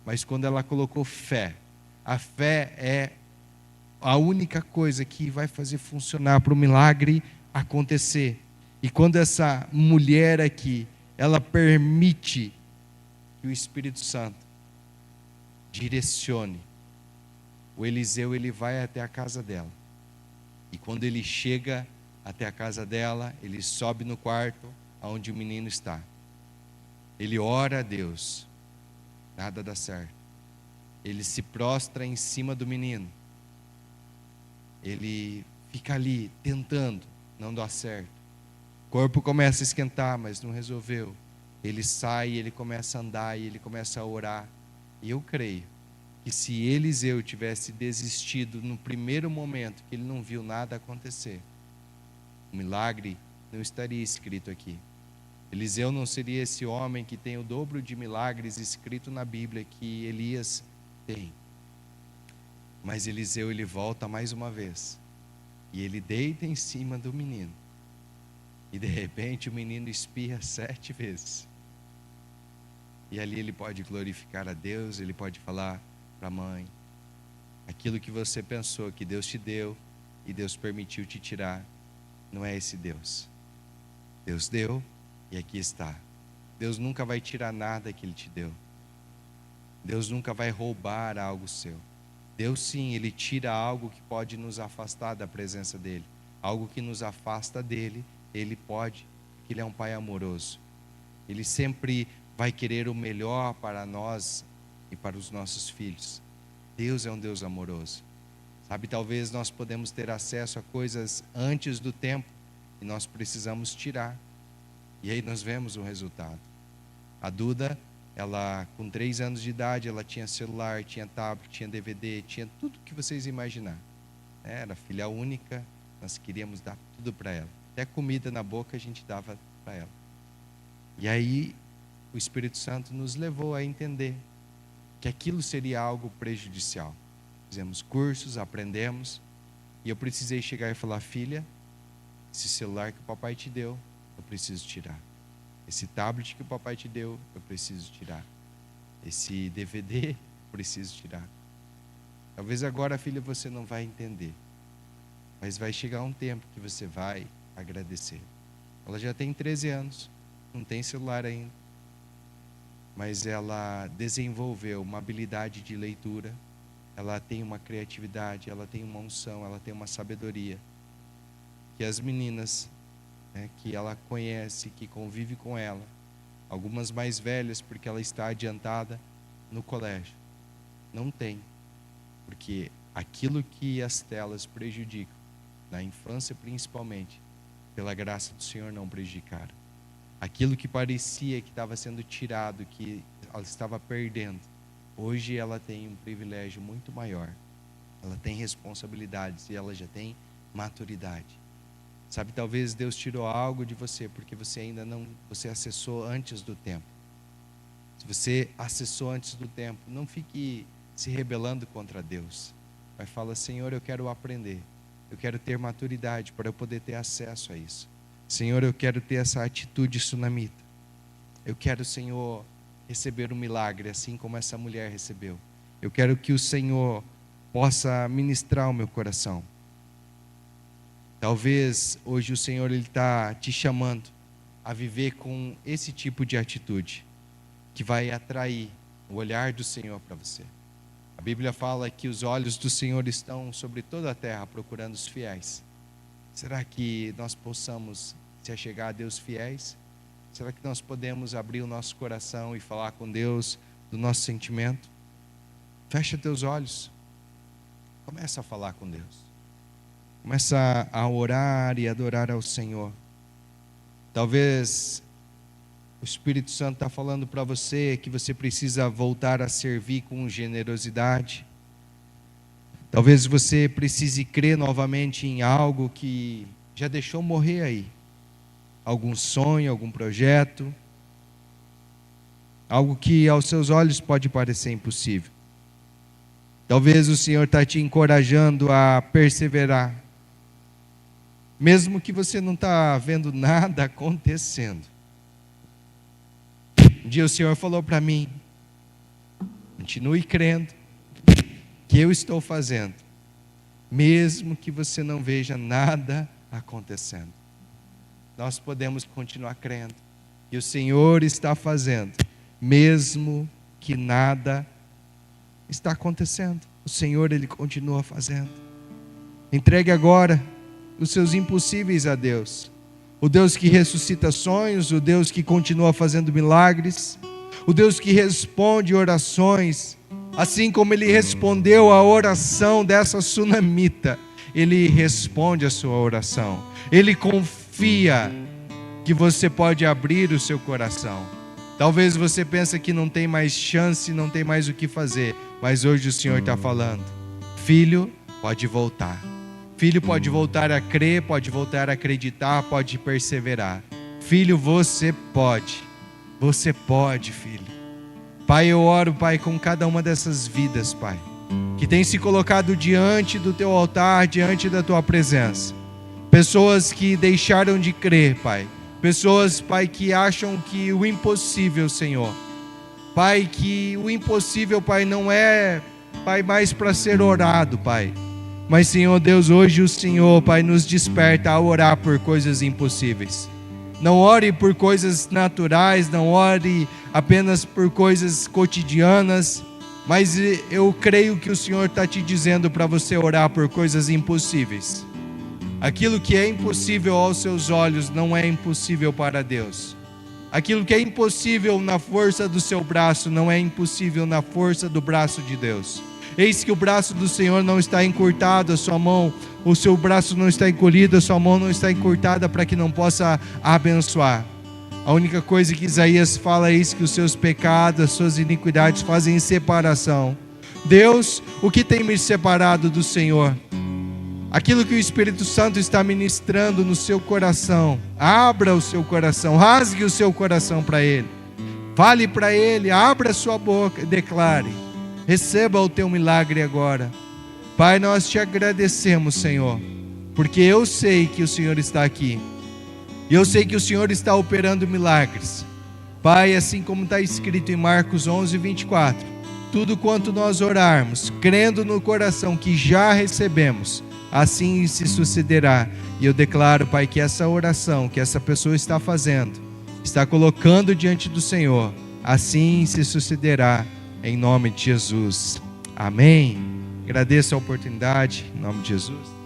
Mas quando ela colocou fé, a fé é a única coisa que vai fazer funcionar para o milagre acontecer. E quando essa mulher aqui, ela permite que o Espírito Santo direcione, o Eliseu, ele vai até a casa dela. E quando ele chega até a casa dela, ele sobe no quarto onde o menino está. Ele ora a Deus, nada dá certo. Ele se prostra em cima do menino. Ele fica ali tentando, não dá certo. O corpo começa a esquentar, mas não resolveu. Ele sai, ele começa a andar e ele começa a orar. E eu creio que se Eliseu tivesse desistido no primeiro momento que ele não viu nada acontecer, o milagre não estaria escrito aqui. Eliseu não seria esse homem que tem o dobro de milagres escrito na Bíblia que Elias tem. Mas Eliseu, ele volta mais uma vez e ele deita em cima do menino, e de repente o menino espirra 7 vezes, e ali ele pode glorificar a Deus. Ele pode falar para a mãe: aquilo que você pensou que Deus te deu e Deus permitiu te tirar, não é esse Deus. Deus deu e aqui está. Deus nunca vai tirar nada que Ele te deu. Deus nunca vai roubar algo seu. Deus sim, Ele tira algo que pode nos afastar da presença dEle. Algo que nos afasta dEle, Ele pode, porque Ele é um Pai amoroso. Ele sempre vai querer o melhor para nós e para os nossos filhos. Deus é um Deus amoroso. Sabe, talvez nós podemos ter acesso a coisas antes do tempo e nós precisamos tirar. E aí nós vemos o resultado. A Duda, ela com 3 anos de idade, ela tinha celular, tinha tablet, tinha DVD, tinha tudo que vocês imaginar. Era filha única, nós queríamos dar tudo para ela. Até comida na boca a gente dava para ela. E aí o Espírito Santo nos levou a entender que aquilo seria algo prejudicial. Fizemos cursos, aprendemos, e eu precisei chegar e falar: filha, esse celular que o papai te deu, eu preciso tirar. Esse tablet que o papai te deu, eu preciso tirar. Esse DVD, eu preciso tirar. Talvez agora, filha, você não vai entender, mas vai chegar um tempo que você vai agradecer. Ela já tem 13 anos, não tem celular ainda, mas ela desenvolveu uma habilidade de leitura, ela tem uma criatividade, ela tem uma unção, ela tem uma sabedoria, que as meninas, que ela conhece, que convive com ela, algumas mais velhas, porque ela está adiantada no colégio, não tem, porque aquilo que as telas prejudicam, na infância principalmente, pela graça do Senhor não prejudicaram. Aquilo que parecia que estava sendo tirado, que ela estava perdendo, hoje ela tem um privilégio muito maior. Ela tem responsabilidades e ela já tem maturidade. Sabe, talvez Deus tirou algo de você porque você ainda não, você acessou antes do tempo. Se você acessou antes do tempo, não fique se rebelando contra Deus. Mas fala: Senhor, eu quero aprender. Eu quero ter maturidade para eu poder ter acesso a isso. Senhor, eu quero ter essa atitude sunamita. Eu quero, Senhor, receber um milagre, assim como essa mulher recebeu. Eu quero que o Senhor possa ministrar o meu coração. Talvez hoje o Senhor está te chamando a viver com esse tipo de atitude, que vai atrair o olhar do Senhor para você. A Bíblia fala que os olhos do Senhor estão sobre toda a terra procurando os fiéis. Será que nós possamos se achegar a Deus fiéis? Será que nós podemos abrir o nosso coração e falar com Deus do nosso sentimento? Fecha teus olhos. Começa a falar com Deus. Começa a orar e adorar ao Senhor. Talvez o Espírito Santo está falando para você que você precisa voltar a servir com generosidade. Talvez você precise crer novamente em algo que já deixou morrer aí. Algum sonho, algum projeto. Algo que aos seus olhos pode parecer impossível. Talvez o Senhor está te encorajando a perseverar. Mesmo que você não está vendo nada acontecendo. Um dia o Senhor falou para mim: continue crendo que eu estou fazendo, mesmo que você não veja nada acontecendo. nós podemos continuar crendo que o Senhor está fazendo, mesmo que nada está acontecendo. O Senhor, Ele continua fazendo. Entregue agora os seus impossíveis a Deus. O Deus que ressuscita sonhos, o Deus que continua fazendo milagres, o Deus que responde orações, assim como Ele respondeu a oração dessa sunamita, Ele responde a sua oração. Ele confia que você pode abrir o seu coração. Talvez você pense que não tem mais chance, não tem mais o que fazer, mas hoje o Senhor está falando: filho, pode voltar. Filho, pode voltar a crer, pode voltar a acreditar, pode perseverar. Filho, você pode. Você pode, filho. Pai, eu oro, Pai, com cada uma dessas vidas, Pai, que tem se colocado diante do Teu altar, diante da Tua presença. Pessoas que deixaram de crer, Pai. Pessoas, Pai, que acham que o impossível, Senhor. Pai, que o impossível, Pai, não é, Pai, mais para ser orado, Pai. Mas, Senhor Deus, hoje o Senhor, Pai, nos desperta a orar por coisas impossíveis. Não ore por coisas naturais, não ore apenas por coisas cotidianas, mas eu creio que o Senhor está te dizendo para você orar por coisas impossíveis. Aquilo que é impossível aos seus olhos não é impossível para Deus. Aquilo que é impossível na força do seu braço não é impossível na força do braço de Deus. Eis que o braço do Senhor não está encurtado, a sua mão, o seu braço não está encolhido, a sua mão não está encurtada para que não possa abençoar. A única coisa que Isaías fala é isso, que os seus pecados, as suas iniquidades fazem separação. Deus, o que tem me separado do Senhor? Aquilo que o Espírito Santo está ministrando no seu coração, abra o seu coração, rasgue o seu coração para Ele. Fale para Ele, abra a sua boca e declare. Receba o teu milagre agora. Pai, nós te agradecemos, Senhor, porque eu sei que o Senhor está aqui. E eu sei que o Senhor está operando milagres. Pai, assim como está escrito em Marcos 11:24, tudo quanto nós orarmos, crendo no coração que já recebemos, assim se sucederá. E eu declaro, Pai, que essa oração que essa pessoa está fazendo, está colocando diante do Senhor, assim se sucederá. Em nome de Jesus. Amém. Agradeço a oportunidade. Em nome de Jesus.